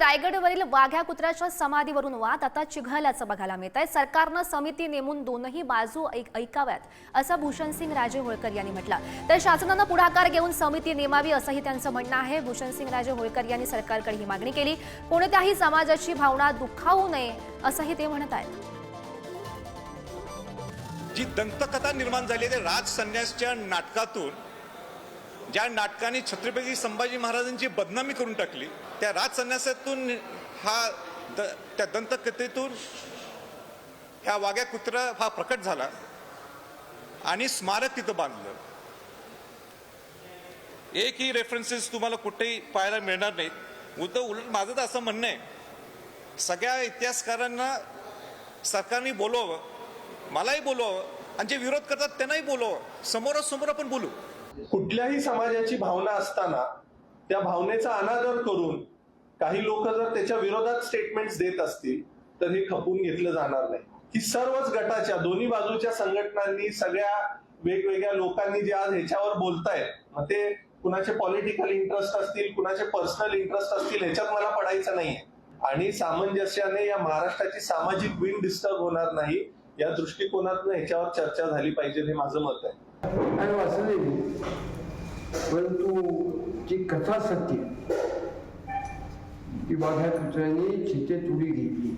रायगडवरील वाघ्या कुत्र्याच्या समाधीवरून वाद आता चिघळल्याचं बघायला मिळत आहे। सरकारनं समिती नेमून दोनही बाजू ऐकाव्यात असं भूषणसिंग राजे होळकर यांनी म्हटलं। तर शासनानं पुढाकार घेऊन समिती नेमावी असंही त्यांचं म्हणणं आहे। भूषणसिंग राजे होळकर यांनी सरकारकडे ही मागणी केली। कोणत्याही समाजाची भावना दुखावू नये असंही ते म्हणत आहेत। जी दंतकथा निर्माण झाली आहे राज संन्यासच्या नाटकातून, ज्या नाटकाने छत्रपती संभाजी महाराजांची बदनामी करून टाकली, त्या राज संन्यासातून त्या दंतकथेतून ह्या वाघ्या कुत्रा हा प्रकट झाला आणि स्मारक तिथं बांधलं। एकही रेफरन्सेस तुम्हाला कुठेही पाहायला मिळणार नाहीत। उलट माझं तर असं म्हणणं आहे, सगळ्या इतिहासकारांना सरकारने बोलवावं, मलाही बोलवावं आणि जे विरोध करतात त्यांनाही बोलवावं, समोरासमोर आपण बोलू। कुठल्याही समाजाची भावना असताना त्या भावनेचा अनादर करून काही लोक जर त्याच्या विरोधात स्टेटमेंट्स देत असतील तर हे खपून घेतलं जाणार नाही। की सर्वच गटाच्या दोन्ही बाजूच्या संघटनांनी, सगळ्या वेगवेगळ्या लोकांनी जे आज ह्याच्यावर बोलतायत, मग ते कुणाचे पॉलिटिकल इंटरेस्ट असतील, कुणाचे पर्सनल इंटरेस्ट असतील, ह्याच्यात मला पडायचं नाहीये। आणि सामंजस्याने या महाराष्ट्राची सामाजिक विण डिस्टर्ब होणार नाही या दृष्टिकोनातून ह्याच्यावर चर्चा झाली पाहिजे, हे माझं मत आहे। आणि वाचलेली, परंतु जी कथा सत्य की वाघ्या कुत्र्याने चितेत उडी घेतली।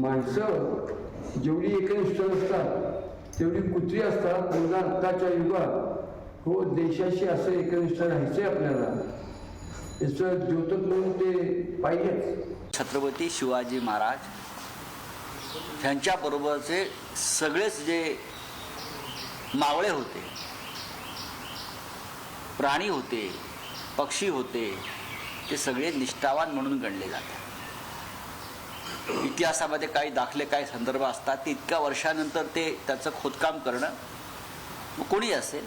माणसं जेवढी एकनिष्ठ असतात तेवढी कुत्री असतात। पुन्हा आत्ताच्या युगात हो देशाशी असं एकनिष्ठ राहायचंय आपल्याला, याचं द्योतक म्हणून ते पाहिजेच। छत्रपती शिवाजी महाराज ह्यांच्याबरोबरचे सगळेच जे मावळे होते, प्राणी होते, पक्षी होते, ते सगळे निष्ठावान म्हणून गणले जातात। इतिहासामध्ये काही दाखले, काही संदर्भ असतात, ते इतक्या वर्षानंतर ते त्याचं खोदकाम करणं कोणी असेल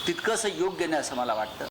तितकंसं योग्य नाही असं मला वाटतं।